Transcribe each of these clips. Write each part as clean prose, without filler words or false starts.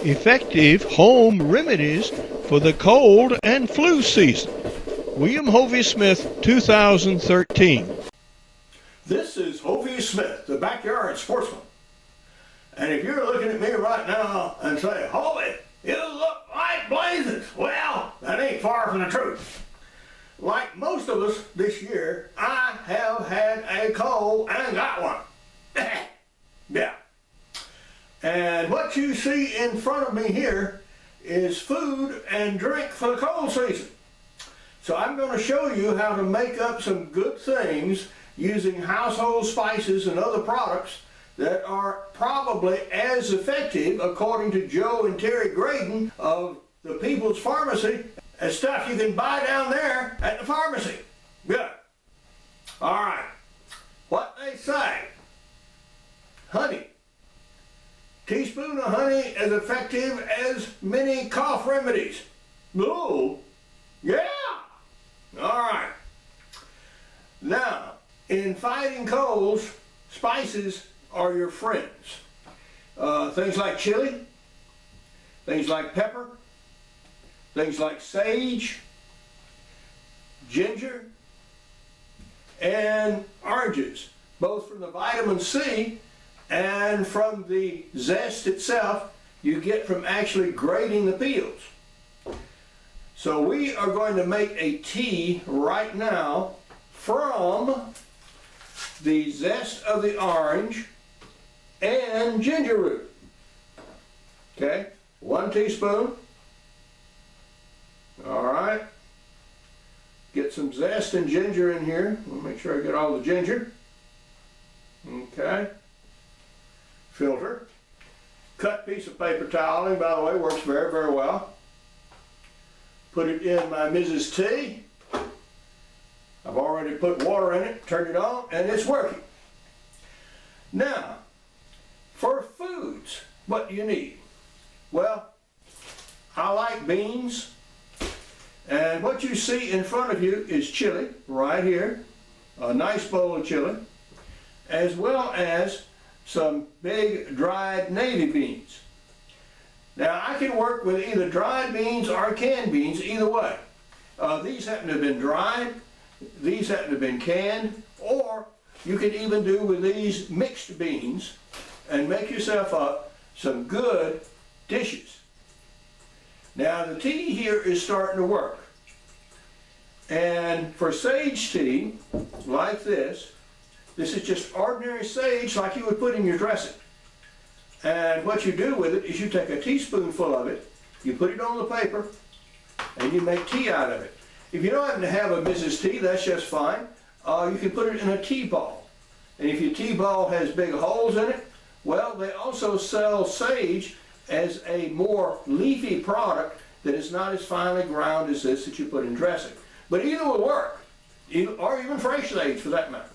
Effective home remedies for the cold and flu season. William Hovey Smith, 2013. This is Hovey Smith, the backyard sportsman. And if you're looking at me right now and say, Hovey, you look like blazes, well, that ain't far from the truth. Like most of us this year, I have had a cold and got one. Yeah. And what you see in front of me here is food and drink for the cold season. So I'm going to show you how to make up some good things using household spices and other products that are probably as effective, according to Joe and Terry Graydon of the People's Pharmacy, as stuff you can buy down there at the pharmacy. Good. All right. What they say. Honey. Teaspoon of honey as effective as many cough remedies. Oh, yeah. All right. Now, in fighting colds, spices are your friends. Things like chili, things like pepper, things like sage, ginger, and oranges, both from the vitamin C and from the zest itself you get from actually grating the peels. So we are going to make a tea right now from the zest of the orange and ginger root. Okay, 1 teaspoon. All right. Get some zest and ginger in here. We'll make sure I get all the ginger. Okay. Filter. Cut piece of paper toweling, by the way, works very, very well. Put it in my Mrs. T. I've already put water in it, turned it on, and it's working. Now, for foods, what do you need? Well, I like beans, and what you see in front of you is chili, right here, a nice bowl of chili, as well as some big dried navy beans. Now, I can work with either dried beans or canned beans, either way. These happen to have been dried, these happen to have been canned, or you can even do with these mixed beans and make yourself up some good dishes. Now, the tea here is starting to work. And for sage tea, like this is just ordinary sage like you would put in your dressing. And what you do with it is you take a teaspoonful of it, you put it on the paper, and you make tea out of it. If you don't happen to have a Mrs. T, that's just fine. You can put it in a tea ball. And if your tea ball has big holes in it, well, they also sell sage as a more leafy product that is not as finely ground as this that you put in dressing. But either will work, or even fresh sage for that matter.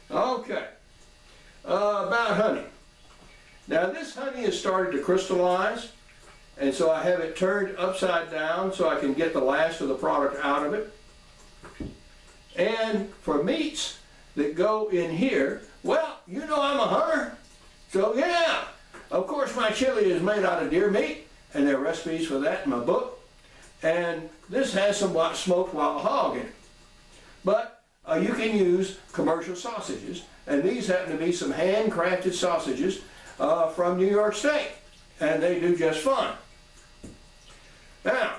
Okay, about honey. Now this honey has started to crystallize, and so I have it turned upside down so I can get the last of the product out of it. And for meats that go in here, well, you know I'm a hunter, so yeah, of course my chili is made out of deer meat, and there are recipes for that in my book. And this has some smoked wild hog in it. But you can use commercial sausages, and these happen to be some handcrafted sausages from New York State, and they do just fine. Now,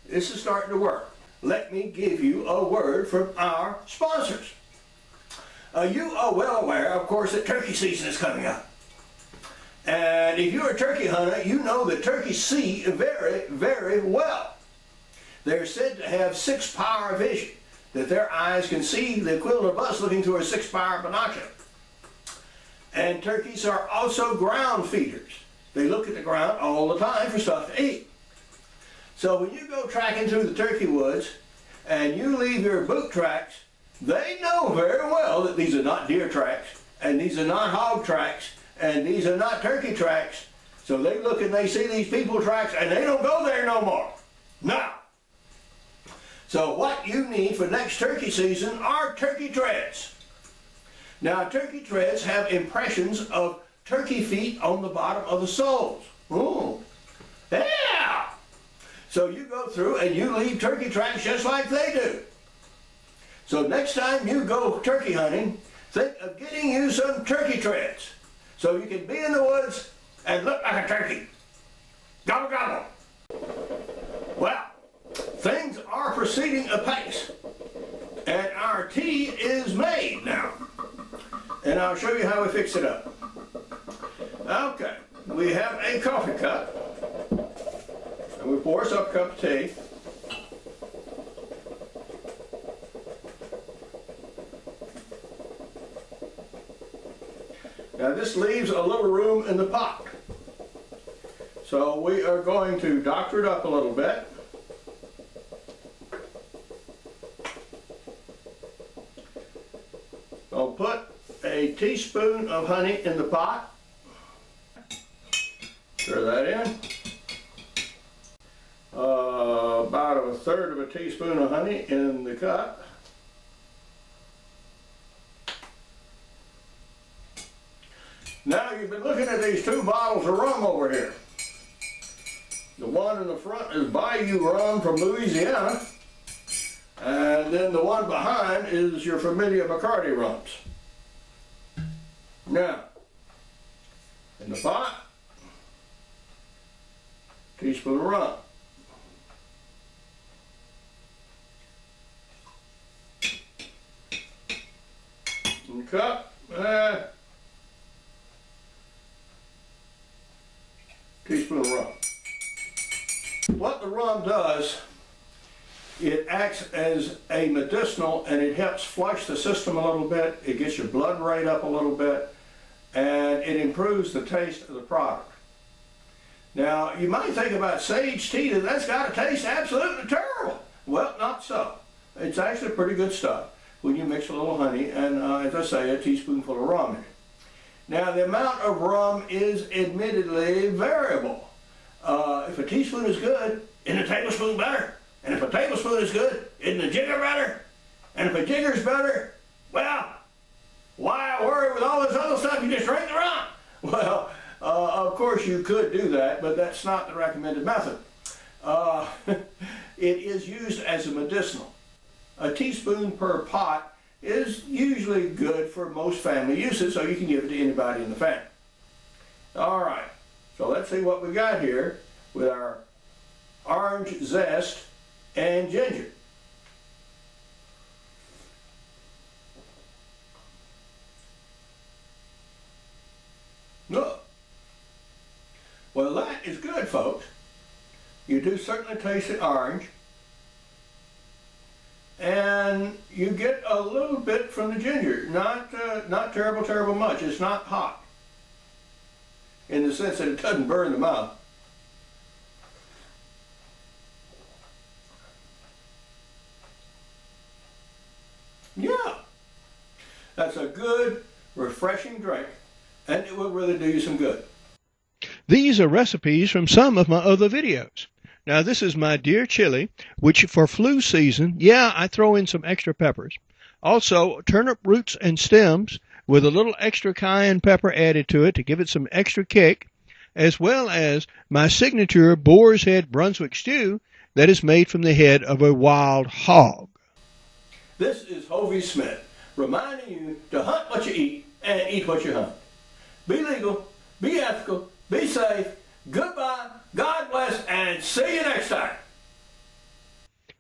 this is starting to work. Let me give you a word from our sponsors. You are well aware, of course, that turkey season is coming up. And if you're a turkey hunter, you know that turkeys see very, very well. They're said to have 6-power vision, that their eyes can see the equivalent of us looking through a 6-power binocular. And turkeys are also ground feeders. They look at the ground all the time for stuff to eat. So when you go tracking through the turkey woods and you leave your boot tracks, they know very well that these are not deer tracks, and these are not hog tracks, and these are not turkey tracks. So they look and they see these people tracks and they don't go there no more. Now, so what you need for next turkey season are turkey treads. Now, turkey treads have impressions of turkey feet on the bottom of the soles. Ooh, Yeah! So you go through and you leave turkey tracks just like they do. So next time you go turkey hunting, think of getting you some turkey treads so you can be in the woods and look like a turkey. Gobble, gobble. Well, things are proceeding apace, and our tea is made now. And I'll show you how we fix it up. Okay, we have a coffee cup, and we pour us up a cup of tea. Now this leaves a little room in the pot. So we are going to doctor it up a little bit. I'll put a teaspoon of honey in the pot. Stir that in. About a third of a teaspoon of honey in the cup. Now you've been looking at these two bottles of rum over here. The one in the front is Bayou rum from Louisiana, and then the one behind is your familiar Bacardi rums. Now, in the pot, teaspoon of rum. In the cup, teaspoon of rum. What the rum does, it acts as a medicinal, and it helps flush the system a little bit. It gets your blood rate up a little bit, and it improves the taste of the product. Now, you might think about sage tea, that's got to taste absolutely terrible. Well, not so. It's actually pretty good stuff when you mix a little honey and, as I say, a teaspoonful of rum in it. Now, the amount of rum is admittedly variable. If a teaspoon is good, isn't a tablespoon better? And if a tablespoon is good, isn't a jigger better? And if a jigger's better, well, why worry with all this other stuff? You just drink the rum. Well, of course you could do that, but that's not the recommended method. It is used as a medicinal. A teaspoon per pot is usually good for most family uses, so you can give it to anybody in the family. All right, so let's see what we got here with our orange zest and ginger. Look. Well, that is good, folks. You do certainly taste the orange. And you get a little bit from the ginger. Not terrible much. It's not hot, in the sense that it doesn't burn the mouth. Yeah, that's a good, refreshing drink, and it will really do you some good. These are recipes from some of my other videos. Now, this is my deer chili, which for flu season, yeah, I throw in some extra peppers. Also, turnip roots and stems with a little extra cayenne pepper added to it to give it some extra kick, as well as my signature boar's head Brunswick stew that is made from the head of a wild hog. This is Hovey Smith, reminding you to hunt what you eat and eat what you hunt. Be legal, be ethical, be safe. Goodbye, God bless, and see you next time.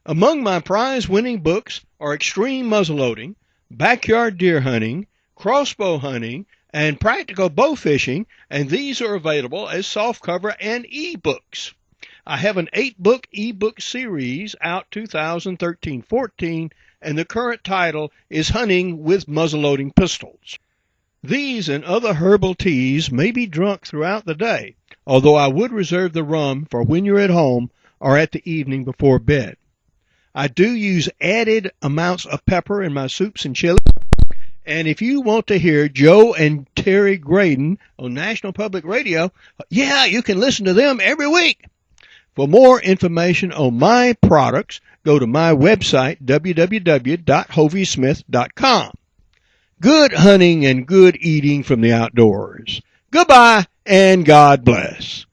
Among my prize-winning books are Extreme Muzzleloading, Backyard Deer Hunting, Crossbow Hunting, and Practical Bow Fishing, and these are available as softcover and e-books. I have an 8-book e-book series out 2013-14, and the current title is Hunting with Muzzleloading Pistols. These and other herbal teas may be drunk throughout the day, although I would reserve the rum for when you're at home or at the evening before bed. I do use added amounts of pepper in my soups and chilies. And if you want to hear Joe and Terry Graydon on National Public Radio, yeah, you can listen to them every week. For more information on my products, go to my website, www.hoveysmith.com. Good hunting and good eating from the outdoors. Goodbye and God bless.